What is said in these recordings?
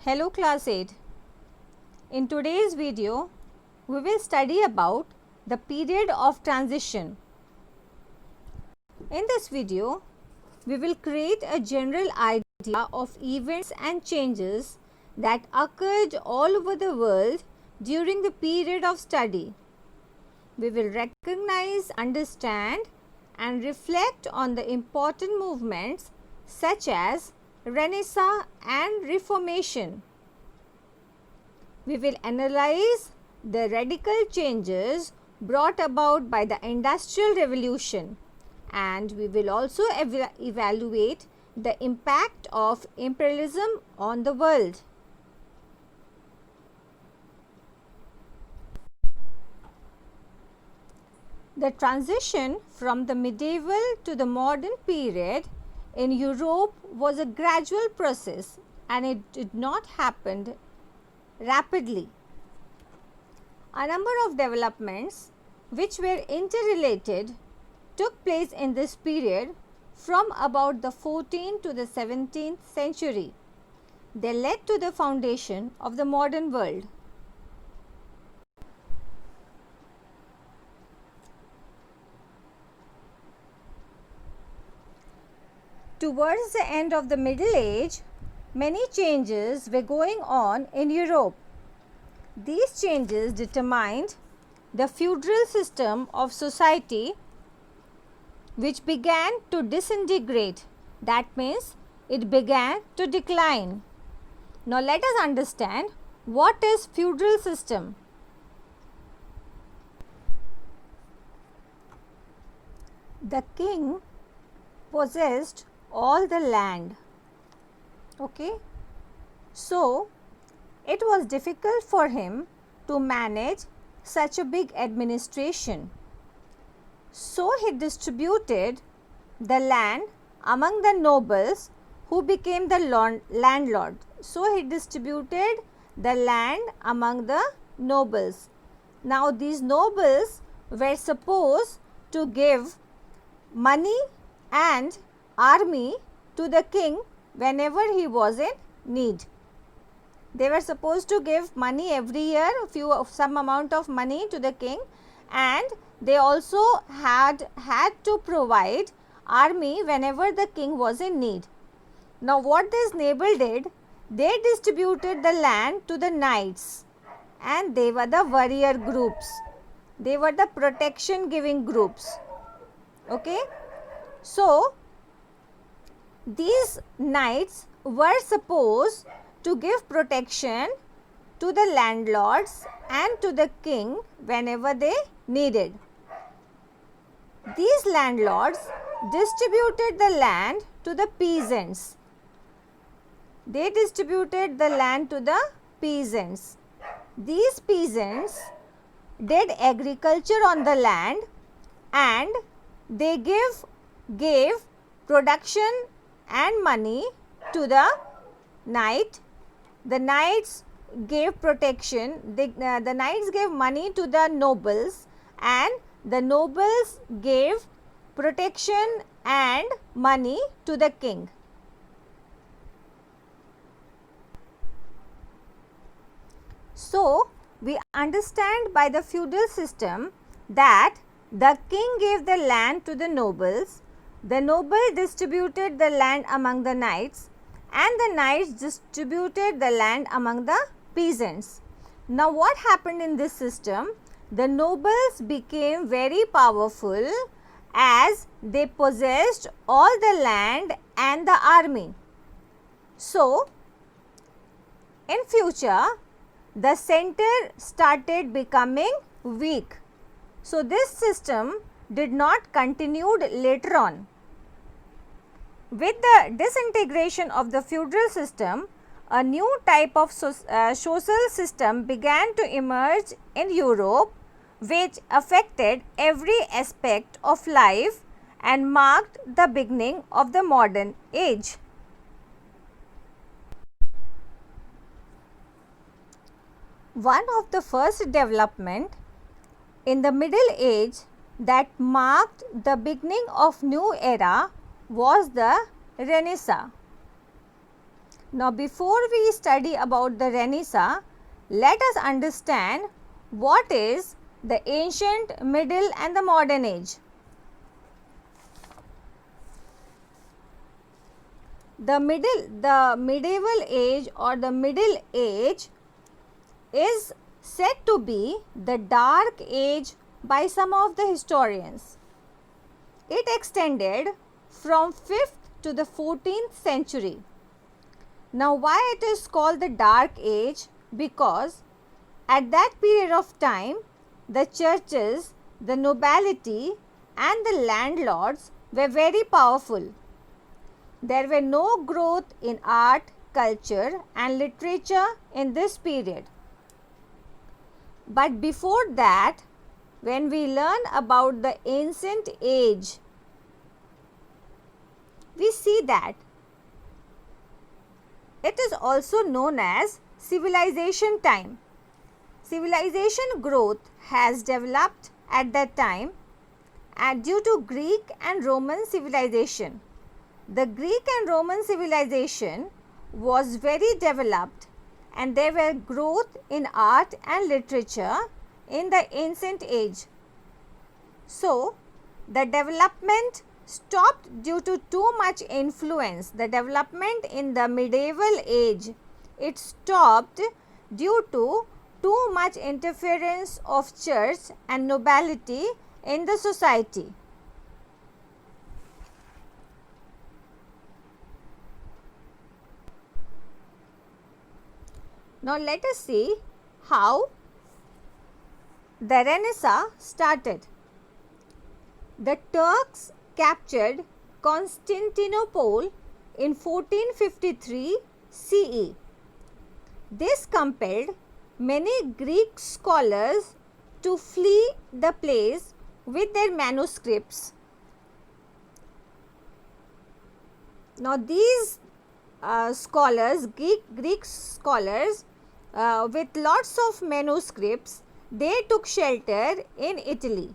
Hello class 8. In today's video, we will study about the period of transition. In this video, we will create a general idea of events and changes that occurred all over the world during the period of study. We will recognize, understand and reflect on the important movements such as Renaissance and Reformation. We will analyze the radical changes brought about by the Industrial Revolution, and we will also evaluate the impact of imperialism on the world. The transition from the medieval to the modern period in Europe was a gradual process, and it did not happen rapidly. A number of developments which were interrelated took place in this period from about the 14th to the 17th century. They led to the foundation of the modern world. Towards the end of the Middle Age, many changes were going on in Europe. These changes determined the feudal system of society, which began to disintegrate. That means it began to decline. Now let us understand what is feudal system. The king possessed all the land. Okay, so it was difficult for him to manage such a big administration. So he distributed the land among the nobles who became the landlord. So he distributed the land among the nobles. Now these nobles were supposed to give money and army to the king whenever he was in need. They were supposed to give money every year, some amount of money to the king, and they also had to provide army whenever the king was in need. Now what this noble did, they distributed the land to the knights, and they were the warrior groups. They were the protection giving groups. Okay, so these knights were supposed to give protection to the landlords and to the king whenever they needed. These landlords distributed the land to the peasants. They distributed the land to the peasants. These peasants did agriculture on the land, and they gave production and money to the knight. The knights gave protection, the knights gave money to the nobles, and the nobles gave protection and money to the king. So we understand by the feudal system that the king gave the land to the nobles, the noble distributed the land among the knights, and the knights distributed the land among the peasants. Now what happened in this system? The nobles became very powerful as they possessed all the land and the army. So in future, the center started becoming weak. So this system did not continue later on. With the disintegration of the feudal system, a new type of social system began to emerge in Europe, which affected every aspect of life and marked the beginning of the modern age. One of the first development in the Middle Age that marked the beginning of new era was the Renaissance. Now, before we study about the Renaissance, let us understand what is the ancient, middle and the modern age. The medieval age or the middle age is said to be the dark age by some of the historians. It extended from 5th to the 14th century. Now, why it is called the dark age? Because at that period of time, the churches, the nobility and the landlords were very powerful. There were no growth in art, culture and literature in this period. But before that, when we learn about the ancient age, we see that it is also known as civilization time. Civilization growth has developed at that time and due to Greek and Roman civilization. The Greek and Roman civilization was very developed and there were growth in art and literature in the ancient age. So, the development stopped due to too much influence. The development in the medieval age, it stopped due to too much interference of church and nobility in the society. Now, let us see how the Renaissance started. The Turks captured Constantinople in 1453 CE. This compelled many Greek scholars to flee the place with their manuscripts. Now, these scholars, Greek scholars with lots of manuscripts, they took shelter in Italy.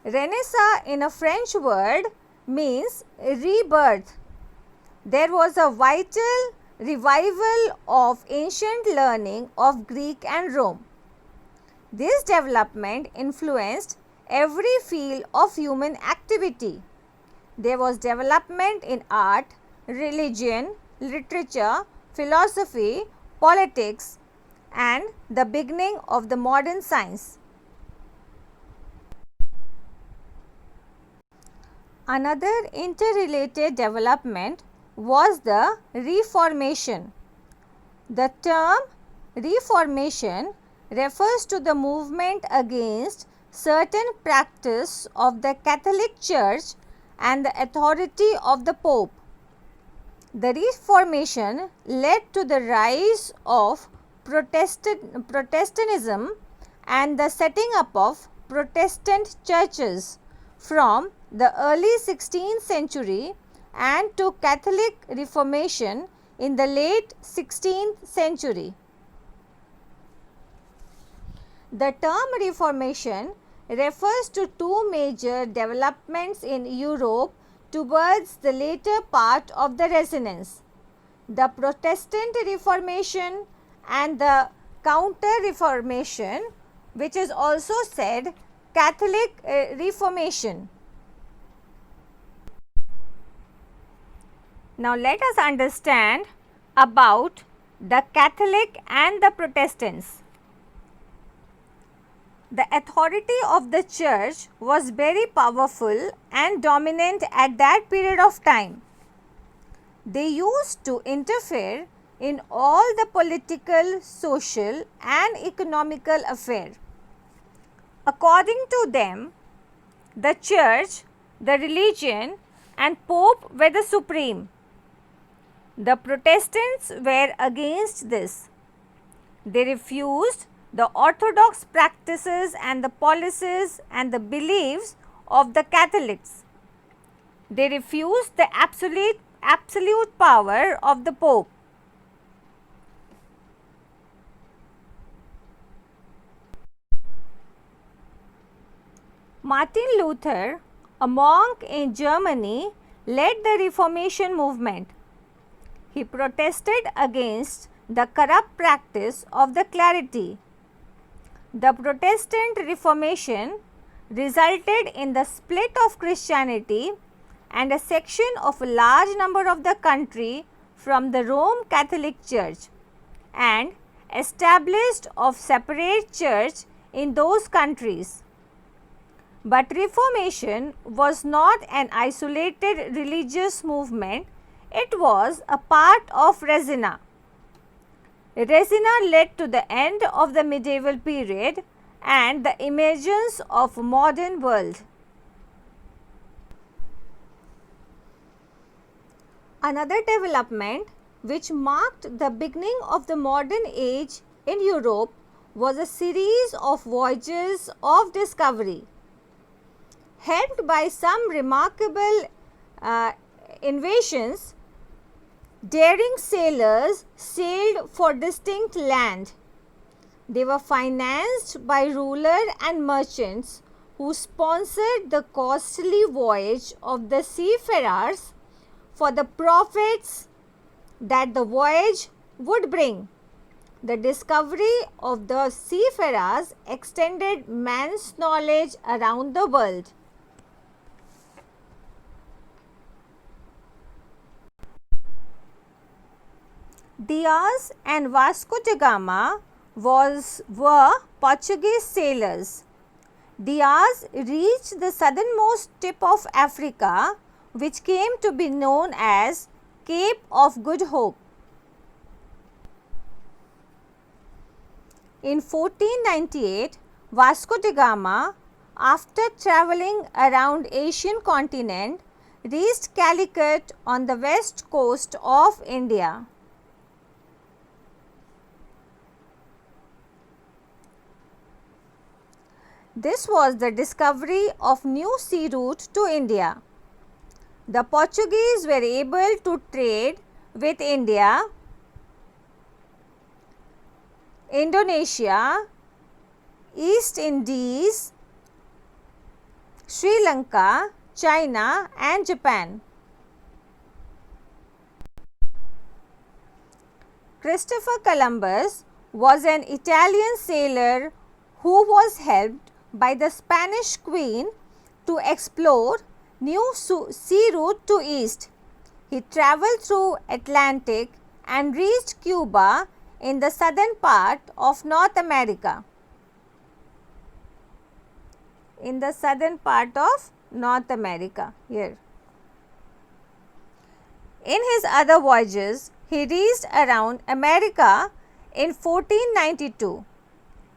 Renaissance in a French word means rebirth. There was a vital revival of ancient learning of Greek and Rome. This development influenced every field of human activity. There was development in art, religion, literature, philosophy, politics, and the beginning of the modern science. Another interrelated development was the Reformation. The term Reformation refers to the movement against certain practice of the Catholic Church and the authority of the Pope. The Reformation led to the rise of Protestantism and the setting up of Protestant churches from the early 16th century and to Catholic Reformation in the late 16th century. The term Reformation refers to two major developments in Europe towards the later part of the Renaissance: the Protestant Reformation and the Counter Reformation, which is also said Catholic Reformation. Now, let us understand about the Catholic and the Protestants. The authority of the church was very powerful and dominant at that period of time. They used to interfere in all the political, social and economical affairs. According to them, the church, the religion and Pope were the supreme. The Protestants were against this. They refused the orthodox practices and the policies and the beliefs of the Catholics. They refused the absolute power of the Pope. Martin Luther, a monk in Germany, led the Reformation movement. He protested against the corrupt practice of the clergy. The Protestant Reformation resulted in the split of Christianity and a section of a large number of the country from the Roman Catholic Church, and established of separate church in those countries. But Reformation was not an isolated religious movement, it was a part of Resina. Resina led to the end of the medieval period and the emergence of modern world. Another development which marked the beginning of the modern age in Europe was a series of voyages of discovery. Helped by some remarkable invasions, daring sailors sailed for distant land. They were financed by rulers and merchants who sponsored the costly voyage of the seafarers for the profits that the voyage would bring. The discovery of the seafarers extended man's knowledge around the world. Diaz and Vasco da Gama were Portuguese sailors. Diaz reached the southernmost tip of Africa, which came to be known as Cape of Good Hope. In 1498, Vasco da Gama, after travelling around Asian continent, reached Calicut on the west coast of India. This was the discovery of new sea route to India. The Portuguese were able to trade with India, Indonesia, East Indies, Sri Lanka, China and Japan. Christopher Columbus was an Italian sailor who was helped by the Spanish Queen to explore new sea route to east. He travelled through Atlantic and reached Cuba in the southern part of North America. In the southern part of North America here. In his other voyages, he reached around America in 1492.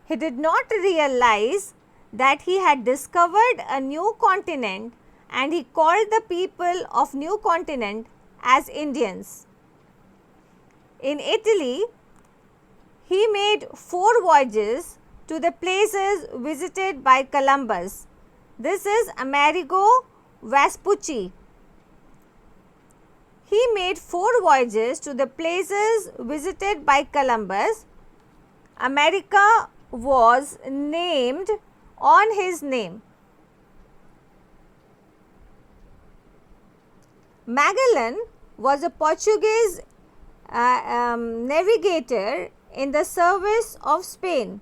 He did not realize that he had discovered a new continent, and he called the people of new continent as Indians. In Italy, he made 4 voyages to the places visited by Columbus. This is Amerigo Vespucci. He made 4 voyages to the places visited by Columbus. America was named on his name. Magellan was a Portuguese navigator in the service of Spain.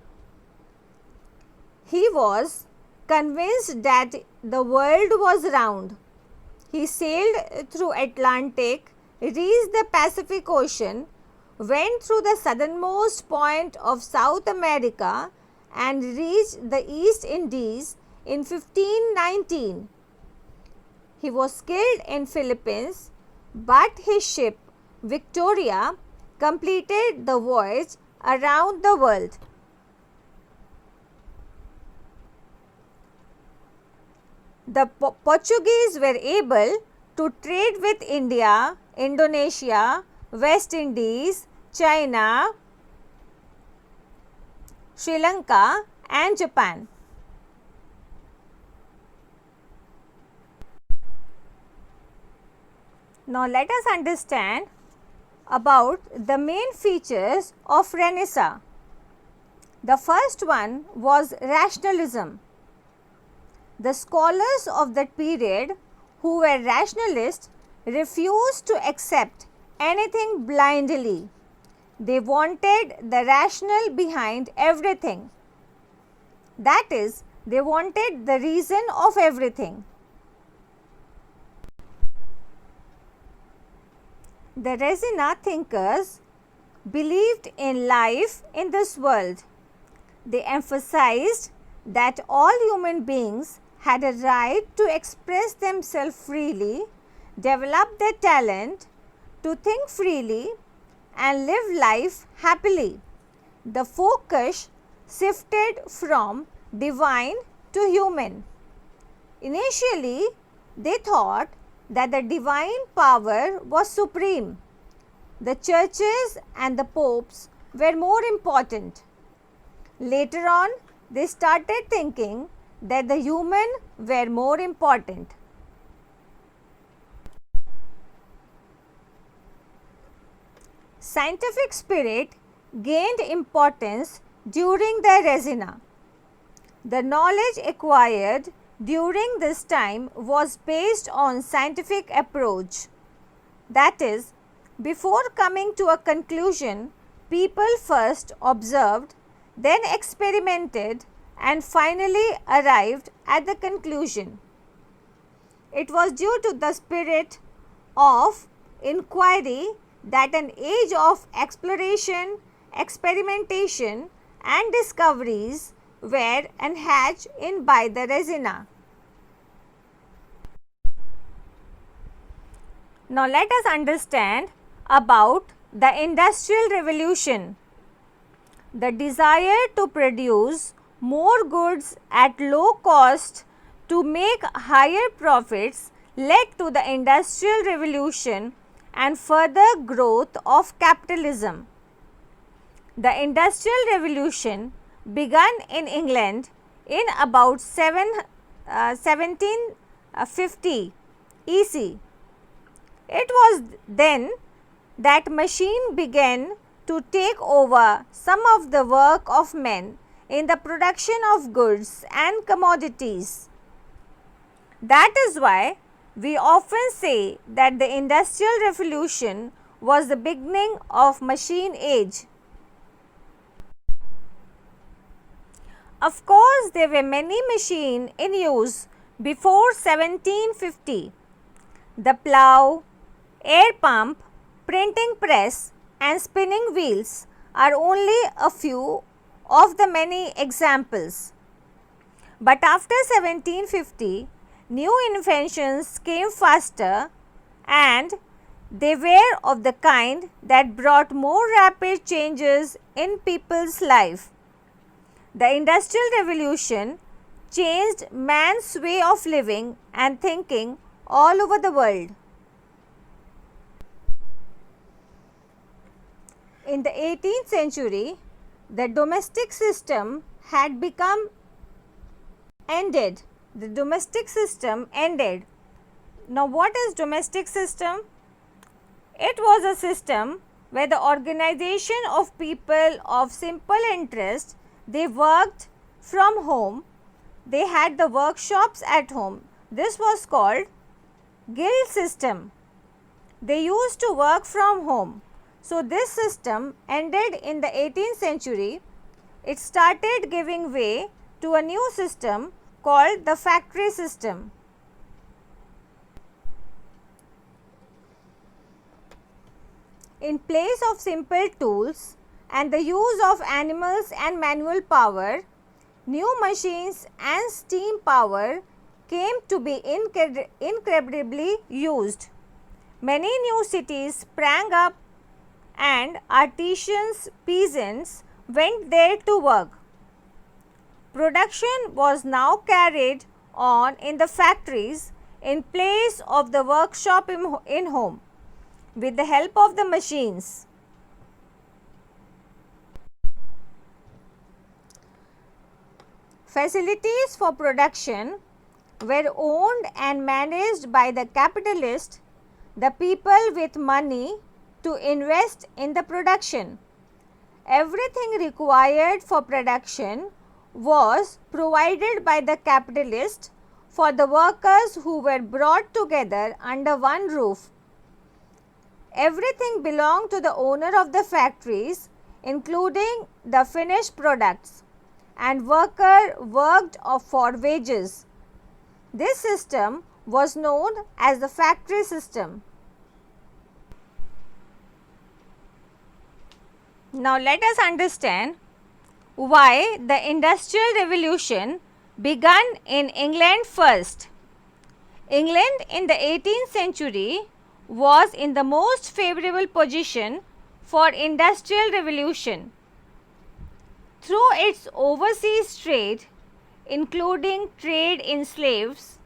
He was convinced that the world was round. He sailed through Atlantic, reached the Pacific Ocean, went through the southernmost point of South America and reached the East Indies in 1519. He was skilled in Philippines, but his ship Victoria completed the voyage around the world. The Portuguese were able to trade with India, Indonesia, West Indies, China, Sri Lanka and Japan. Now let us understand about the main features of Renaissance. The first one was rationalism. The scholars of that period, who were rationalists, refused to accept anything blindly. They wanted the rational behind everything. That is, they wanted the reason of everything. The Resina thinkers believed in life in this world. They emphasized that all human beings had a right to express themselves freely, develop their talent, to think freely, and live life happily. The focus shifted from divine to human. Initially, they thought that the divine power was supreme. The churches and the popes were more important. Later on, they started thinking that the human were more important. Scientific spirit gained importance during the Resina. The knowledge acquired during this time was based on scientific approach. That is, before coming to a conclusion, people first observed, then experimented, and finally arrived at the conclusion. It was due to the spirit of inquiry that an age of exploration, experimentation, and discoveries were unhatched in by the Resina. Now let us understand about the Industrial Revolution. The desire to produce more goods at low cost to make higher profits led to the Industrial Revolution and further growth of capitalism. The Industrial Revolution began in England in about 1750 EC. It was then that machine began to take over some of the work of men in the production of goods and commodities. That is why we often say that the Industrial Revolution was the beginning of machine age. Of course, there were many machines in use before 1750. The plough, air pump, printing press, and spinning wheels are only a few of the many examples. But after 1750, new inventions came faster, and they were of the kind that brought more rapid changes in people's life. The Industrial Revolution changed man's way of living and thinking all over the world. In the 18th century, the domestic system had become ended. The domestic system ended. Now, what is domestic system? It was a system where the organization of people of simple interest, they worked from home. They had the workshops at home. This was called guild system. They used to work from home. So, this system ended in the 18th century. It started giving way to a new system called the factory system. In place of simple tools and the use of animals and manual power, new machines and steam power came to be incredibly used. Many new cities sprang up, and artisans, peasants went there to work. Production was now carried on in the factories in place of the workshop in home with the help of the machines. Facilities for production were owned and managed by the capitalists, the people with money to invest in the production. Everything required for production was provided by the capitalist for the workers who were brought together under one roof. Everything belonged to the owner of the factories, including the finished products, and worker worked for wages. This system was known as the factory system. Now let us understand why the Industrial Revolution began in England first. England in the 18th century was in the most favorable position for industrial revolution. Through its overseas trade, including trade in slaves,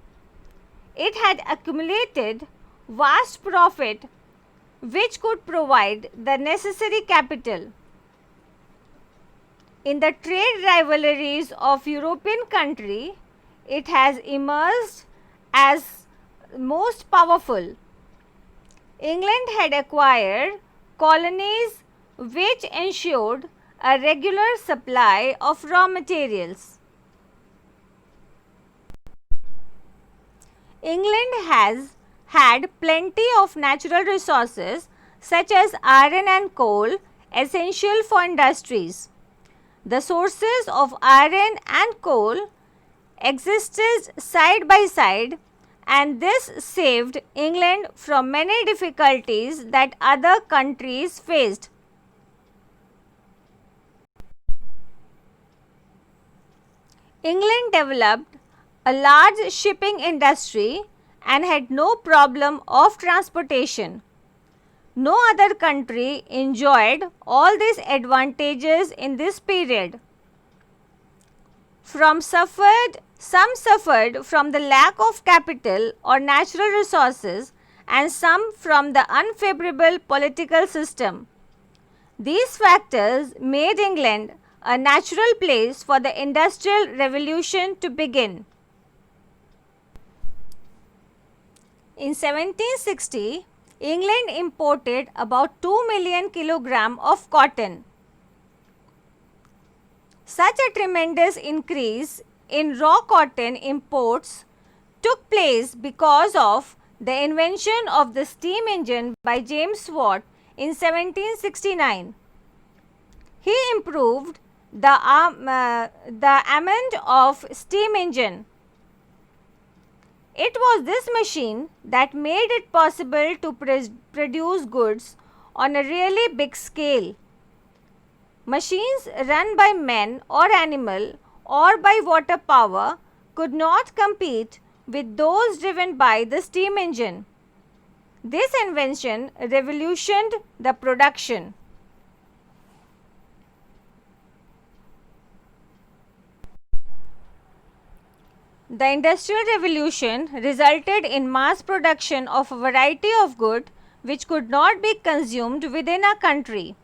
it had accumulated vast profit which could provide the necessary capital. In the trade rivalries of European countries, it has emerged as most powerful. England had acquired colonies which ensured a regular supply of raw materials. England has had plenty of natural resources such as iron and coal, essential for industries. The sources of iron and coal existed side by side, and this saved England from many difficulties that other countries faced. England developed a large shipping industry and had no problem of transportation. No other country enjoyed all these advantages in this period. Some suffered from the lack of capital or natural resources, and some from the unfavorable political system. These factors made England a natural place for the Industrial Revolution to begin. In 1760, England imported about 2 million kilograms of cotton. Such a tremendous increase in raw cotton imports took place because of the invention of the steam engine by James Watt in 1769. He improved the amount of steam engine. It was this machine that made it possible to produce goods on a really big scale. Machines run by men or animal or by water power could not compete with those driven by the steam engine. This invention revolutionized the production. The Industrial Revolution resulted in mass production of a variety of goods which could not be consumed within a country.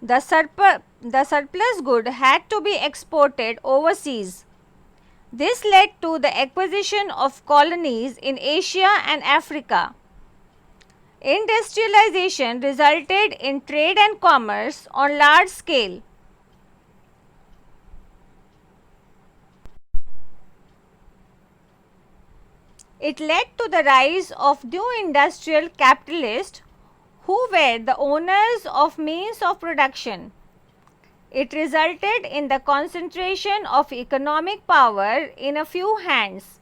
The surplus good had to be exported overseas. This led to the acquisition of colonies in Asia and Africa. Industrialization resulted in trade and commerce on large scale. It led to the rise of new industrial capitalists who were the owners of means of production. It resulted in the concentration of economic power in a few hands.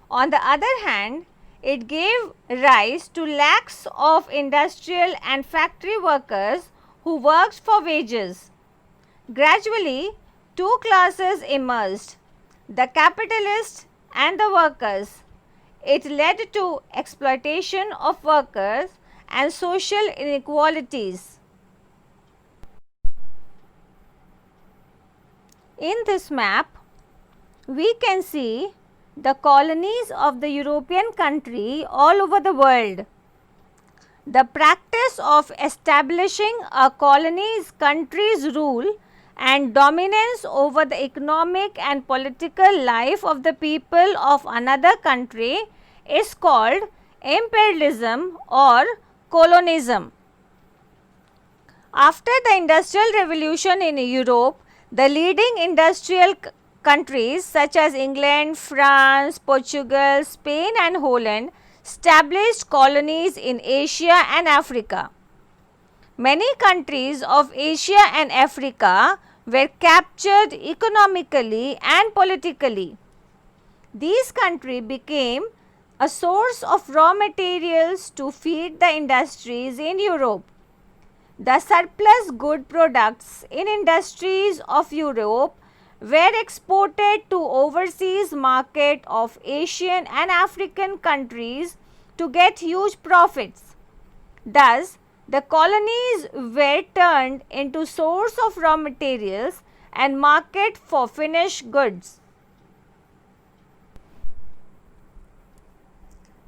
On the other hand, it gave rise to lakhs of industrial and factory workers who worked for wages. Gradually, two classes emerged, the capitalists and the workers. It led to exploitation of workers and social inequalities. In this map, we can see the colonies of the European country all over the world. The practice of establishing a colony's country's rule and dominance over the economic and political life of the people of another country is called imperialism or colonialism. After the Industrial Revolution in Europe, the leading industrial countries such as England, France, Portugal, Spain and Holland established colonies in Asia and Africa. Many countries of Asia and Africa were captured economically and politically. These countries became a source of raw materials to feed the industries in Europe. The surplus good products in industries of Europe were exported to overseas market of Asian and African countries to get huge profits. Thus, the colonies were turned into source of raw materials and market for finished goods.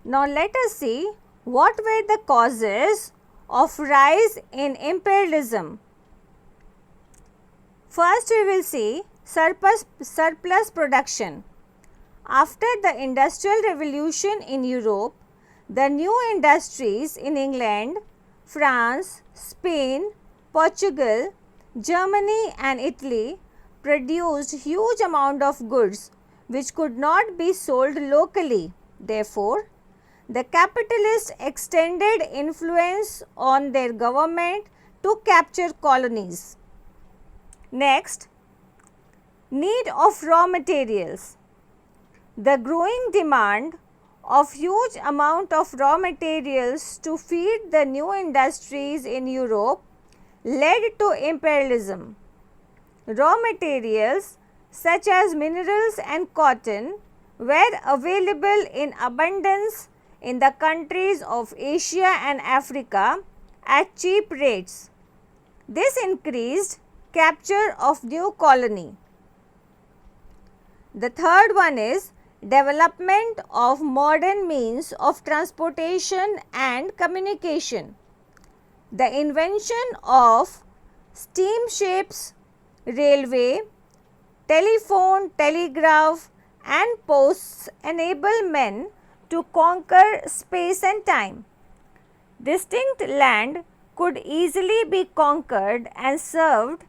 Now let us see what were the causes of rise in imperialism. First we will see surplus production. After the Industrial Revolution in Europe, the new industries in England, France, Spain, Portugal, Germany and Italy produced huge amount of goods which could not be sold locally. Therefore, the capitalists extended influence on their government to capture colonies. Next, need of raw materials. The growing demand of huge amount of raw materials to feed the new industries in Europe led to imperialism. Raw materials such as minerals and cotton were available in abundance in the countries of Asia and Africa at cheap rates. This increased capture of new colony. The third one is development of modern means of transportation and communication. The invention of steamships, railway, telephone, telegraph and posts enable men to conquer space and time. Distinct land could easily be conquered and served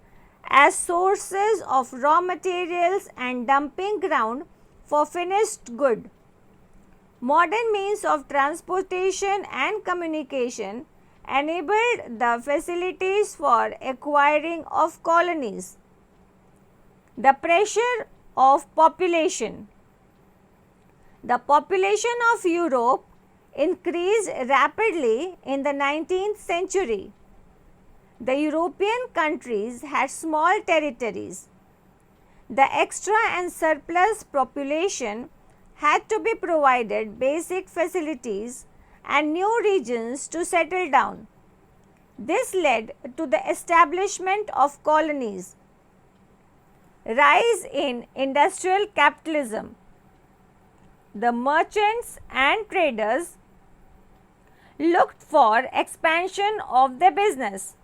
as sources of raw materials and dumping ground for finished good. Modern means of transportation and communication enabled the facilities for acquiring of colonies. The pressure of population. The population of Europe increased rapidly in the 19th century. The European countries had small territories. The extra and surplus population had to be provided basic facilities and new regions to settle down. This led to the establishment of colonies. Rise in industrial capitalism. The merchants and traders looked for expansion of their business.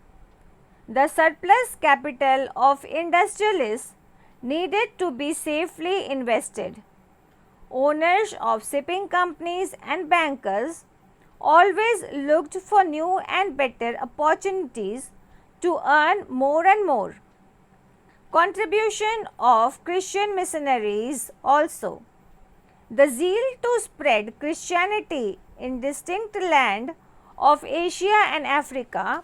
The surplus capital of industrialists needed to be safely invested. Owners of shipping companies and bankers always looked for new and better opportunities to earn more and more. Contribution of Christian missionaries also. The zeal to spread Christianity in distinct land of Asia and Africa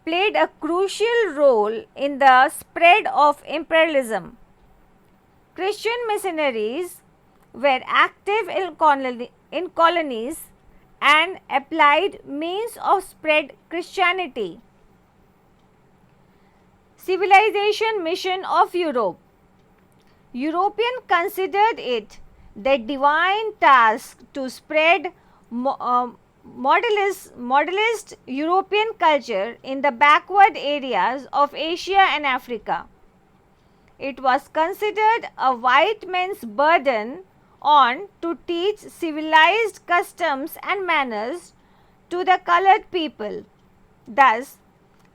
played a crucial role in the spread of imperialism. Christian missionaries were active in colonies and applied means of spread Christianity. Civilization mission of Europe. Europeans considered it their divine task to spread modernist European culture in the backward areas of Asia and Africa. It was considered a white man's burden on to teach civilized customs and manners to the colored people. Thus,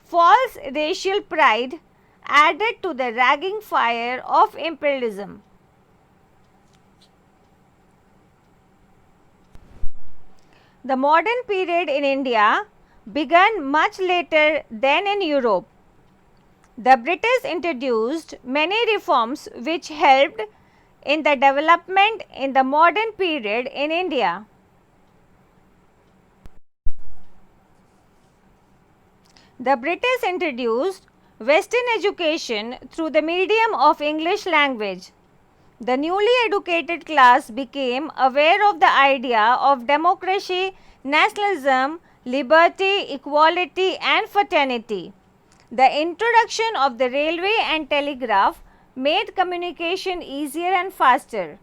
false racial pride added to the raging fire of imperialism. The modern period in India began much later than in Europe. The British introduced many reforms which helped in the development in the modern period in India. The British introduced Western education through the medium of English language. The newly educated class became aware of the idea of democracy, nationalism, liberty, equality, and fraternity. The introduction of the railway and telegraph made communication easier and faster.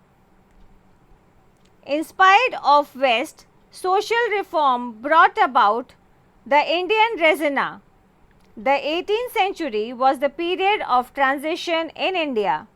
In spite of West, social reform brought about the Indian Resena. The 18th century was the period of transition in India.